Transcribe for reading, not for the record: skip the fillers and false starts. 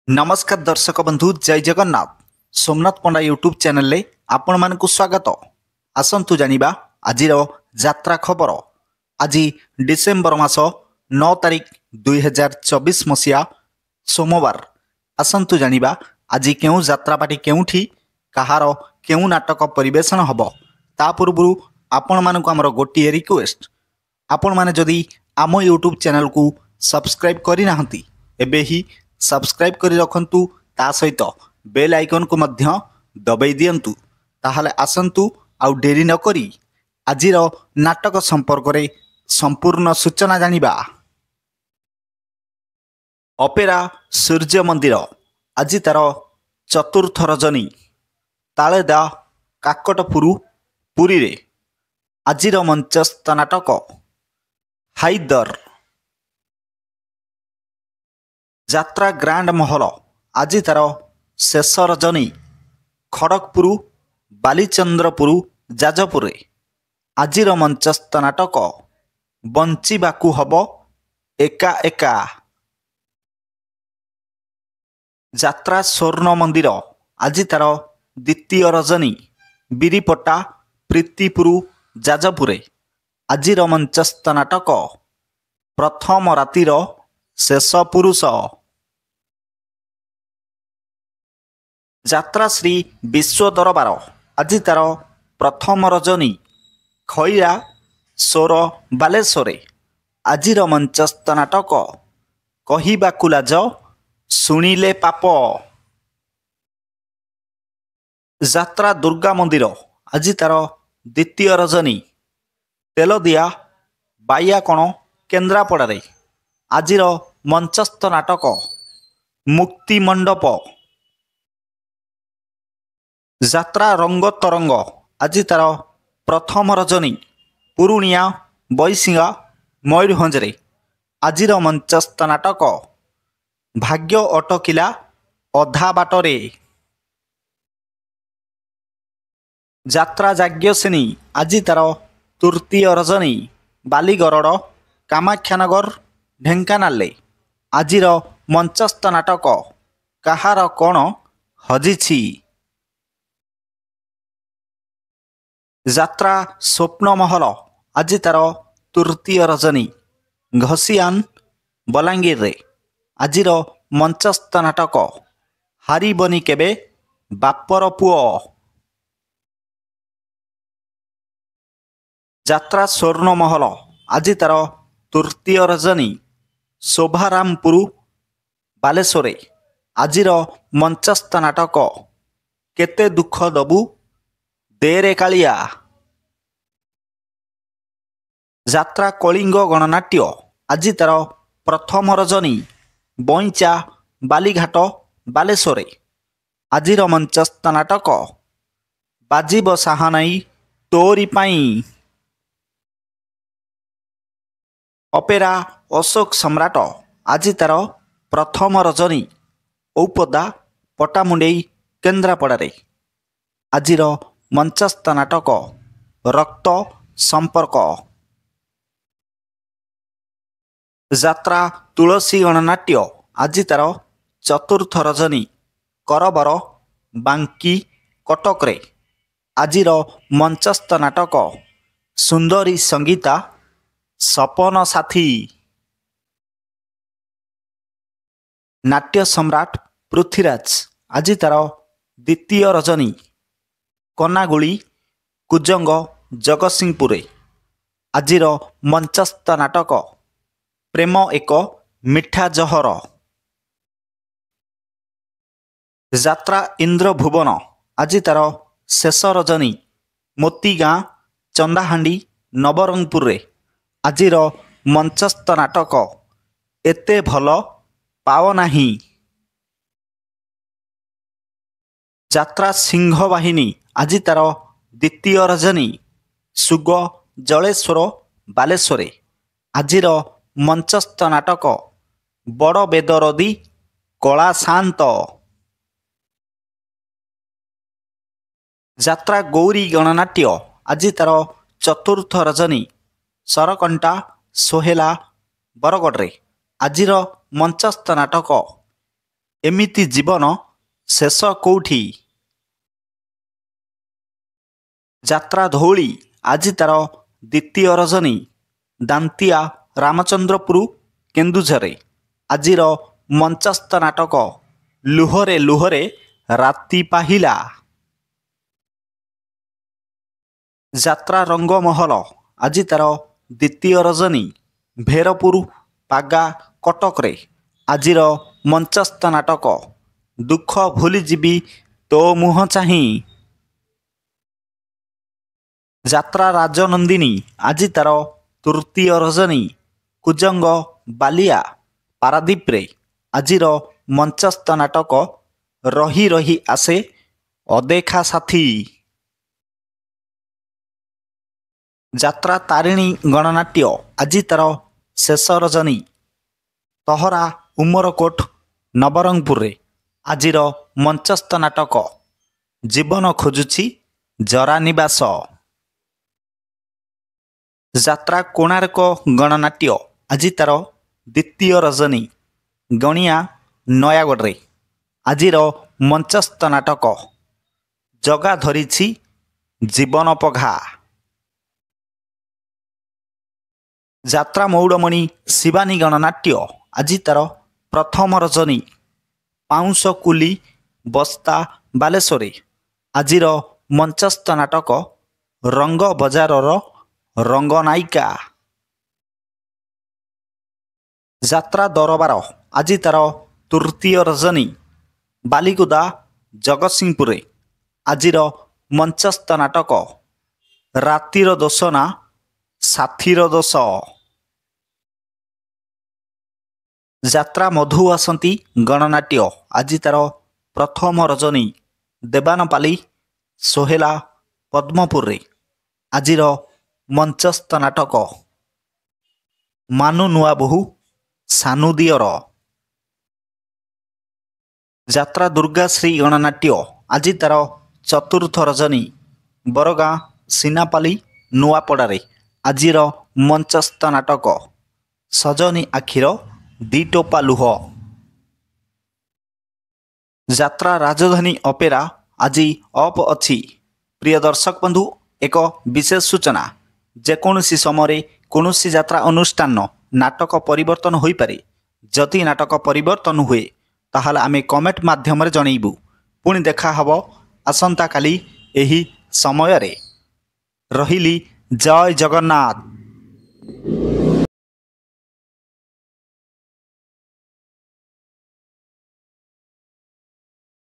नमस्कार दर्शक बंधु जय जगन्नाथ सोमनाथ पंडा यूट्यूब चैनल ले आपण मानकु स्वागत। आसंतु जानिबा आजिर यात्रा खबर। आज डिसेम्बर मास 9 तारिख 2024 मसीहा सोमवार। आसंतु जानिबा आज केउ यात्रापाटी केउठी कहार केउ नाटक परिवेशन हब ता पूर्व आपण मानकु हमर गोटिए रिक्वेस्ट, आपण माने जदि आम यूट्यूब चैनल को सब्सक्राइब करि नाहंती एबे ही सब्सक्राइब करि रखंतु, ता सहित बेल आइकन को मध्य दबाई दियंतु। ताहले आसंतु आउ डेरी न करी आजिर नाटक संपर्क रे संपूर्ण सूचना जानिबा। अपेरा सूर्य मंदिर आज तार चतुर्थ रजनी तालेदा काकटपुरु पुरी रे आजिर मंचस्थ नाटक हाइदर। यात्रा ग्रांड महल आज तार शेष रजनी खड़गपुर बालीचंद्रपुर जाजपुर आजिर मंचस्थ नाटक बंचिबाकू हब एका एका। यात्रा स्वर्ण मंदिर आज तार द्वितीय रजनी बिरीपटा प्रीतिपुर जाजपुर आजिर मंचस्थ नाटक प्रथम रातिर शेष पुरुष। यात्रा श्री विश्व दरबार आज तार प्रथम रजनी खैरा सोर बालेश्वर आजिर मंचस्थ नाटक कहिबाकू लाज शुणिले पाप। यात्रा दुर्गा मंदिर आज तार द्वितीय रजनी तेलदिया बाइयाकण केन्द्रापड़ा आजिर मंचस्थ नाटक मुक्ति मंडप। यात्रा रंग तरंग आज तार प्रथम रजनी पुरुणिया बैसिंगा मयूरभंज आजिर मंचस्थ नाटक भाग्य अटकिला अधा बाटरे। यात्रा याज्ञसेनी आज तार तृतीय रजनी बालीगरड़ कामाख्यानगर ढेंकानाल आजिर मंचस्थ नाटक काहार कौन हजिछि। यात्रा स्वप्न महल आज तार तृतीय रजनी घसियान बलांगीर आजिर मंचस्थ नाटक हारिबनी केबे बापर पुओ। यात्रा स्वर्ण महल आज तार तृतीय रजनी शोभारामपुर बालेश्वर आजिर मंचस्थ नाटक केते दुख दबु देरे कालिया। यात्रा कलिंग गणनाट्य आज तार प्रथम रजनी बईचा बालीघाट बालेश्वर आजिर मंचस्थ नाटक बाजिब साहानाई तोरी पाई। अपेरा अशोक सम्राट आज तार प्रथम रजनी औपदा पटामुंडेई केन्द्रापड़ा आजिर मंचस्थ नाटक रक्त संपर्क। यात्रा तुलसी गणनाट्य आज तार चतुर्थ रजनी करबर बांकी कटक आजिर मंचस्थ नाटक सुंदरी संगीता सपन साथी। नाट्य सम्राट पृथ्वीराज आज तार द्वितीय रजनी कनागुली कुजंग जगतसिंहपुर आजिर मंचस्थ नाटक प्रेम एक मिठा जहर। यात्रा इंद्रभुवन आज तार शेष रजनी मोतीगाँ चंदाहांडी नवरंगपुर आजिर मंचस्थ नाटक एते भल पाओ नाही। यात्रा सिंह बाहिनी आज तार द्वितीय रजनी सुग जलेश्वर बालेश्वर आजिर मंचस्थ नाटक बड़ बेदरदी कला शांत। यात्रा गौरी गणनाट्य आज तार चतुर्थ रजनी सरकंटा सोहेला बरगढ़ आजिर मंचस्थ नाटक ଏମିତି ଜୀବନ ଶେଷ କୋଉଠି। ଯାତ୍ରା ଧଉଳି ଆଜି ତାର ଦ୍ୱିତୀୟ ରଜନୀ। ଦାନ୍ତିଆ ରାମଚନ୍ଦ୍ରପୁର କେନ୍ଦୁଝରରେ ଆଜିର ମଞ୍ଚସ୍ଥ ନାଟକ ଲୁହରେ ଲୁହରେ ରାତି ପାହିଲା। ଯାତ୍ରା ରଙ୍ଗମହଲ ଆଜି ତାର ଦ୍ୱିତୀୟ ରଜନୀ। ଭେରପୁର ପାଗା କଟକରେ ଆଜିର ମଞ୍ଚସ୍ଥ ନାଟକ ଦୁଃଖ ଭୁଲିଯିବି ତୋ ମୁହଁ ଚାହିଁ। ଯାତ୍ରା ରାଜନନ୍ଦିନୀ ଆଜି ତାର ତୃତୀୟ ରଜନୀ। କୁଜଙ୍ଗ ବାଲିଆ ପାରାଦୀପରେ ଆଜିର ମଞ୍ଚସ୍ଥ ନାଟକ ରହି ରହି ଆସେ ଅଦେଖା ସାଥୀ। ଯାତ୍ରା ତାରିଣୀ ଗଣନାଟ୍ୟ ଆଜି ତାର ଶେଷ ରଜନୀ। ତହରା ଉମରକୋଟ ନବରଙ୍ଗପୁରରେ ଆଜିର ମଞ୍ଚସ୍ଥ ନାଟକ ଜୀବନ ଖୋଜୁଛି ଜରା ନିବାସ। ଯାତ୍ରା କୋଣାର୍କ ଗଣନାଟ୍ୟ ଆଜି ତାର ଦ୍ୱିତୀୟ ରଜନୀ। ଗଣିଆ ନୟାଗଡ଼ରେ ଆଜିର ମଞ୍ଚସ୍ଥ ନାଟକ ଜଗା ଧରିଛି ଜୀବନ ପଘା। ଯାତ୍ରା ମଉଡ଼ମଣି ଶିବାନୀ ଗଣନାଟ୍ୟ ଆଜି ତାର ପ୍ରଥମ ରଜନୀ। ପାଉଁଶ କୁଲି ବସ୍ତା ବାଲେଶ୍ୱରରେ ଆଜିର ମଞ୍ଚସ୍ଥ ନାଟକ ରଙ୍ଗ ବଜାରର ରଙ୍ଗନାୟିକା। ଯାତ୍ରା ଦରବାର ଆଜି ତାର ତୃତୀୟ ରଜନୀ। ବାଲିକୁଦା ଜଗତସିଂହପୁରରେ ଆଜିର ମଞ୍ଚସ୍ଥ ନାଟକ ରାତିର ଦୋଷ ନା ସାଥୀର ଦୋଷ। ଯାତ୍ରା ମଧୁବାସନ୍ତୀ ଗଣନାଟ୍ୟ ଆଜି ତାର ପ୍ରଥମ ରଜନୀ। ଦେବାନପାଲି ସୋହେଲା ପଦ୍ମପୁରରେ ଆଜିର ମଞ୍ଚସ୍ଥ ନାଟକ ମାନୁ ନୂଆ ବୋହୂ ସାନୁ ଦିଅର। ଯାତ୍ରା ଦୁର୍ଗାଶ୍ରୀ ଗଣନାଟ୍ୟ ଆଜି ତାର ଚତୁର୍ଥ ରଜନୀ। ବରଗାଁ ସିନାପାଲି ନୂଆପଡ଼ାରେ ଆଜିର ମଞ୍ଚସ୍ଥ ନାଟକ ସଜନୀ ଆଖିର ଦିଟୋପା ଲୁହ। ଯାତ୍ରା ରାଜଧାନୀ ଅପେରା ଆଜି ଅଫ୍ ଅଛି। ପ୍ରିୟ ଦର୍ଶକ ବନ୍ଧୁ, ଏକ ବିଶେଷ ସୂଚନା, ଯେକୌଣସି ସମୟରେ କୌଣସି ଯାତ୍ରା ଅନୁଷ୍ଠାନ ନାଟକ ପରିବର୍ତ୍ତନ ହୋଇପାରେ। ଯଦି ନାଟକ ପରିବର୍ତ୍ତନ ହୁଏ ତାହେଲେ ଆମେ କମେଣ୍ଟ ମାଧ୍ୟମରେ ଜଣାଇବୁ। ପୁଣି ଦେଖା ହେବ ଆସନ୍ତାକାଲି ଏହି ସମୟରେ। ରହିଲି, ଜୟ ଜଗନ୍ନାଥ।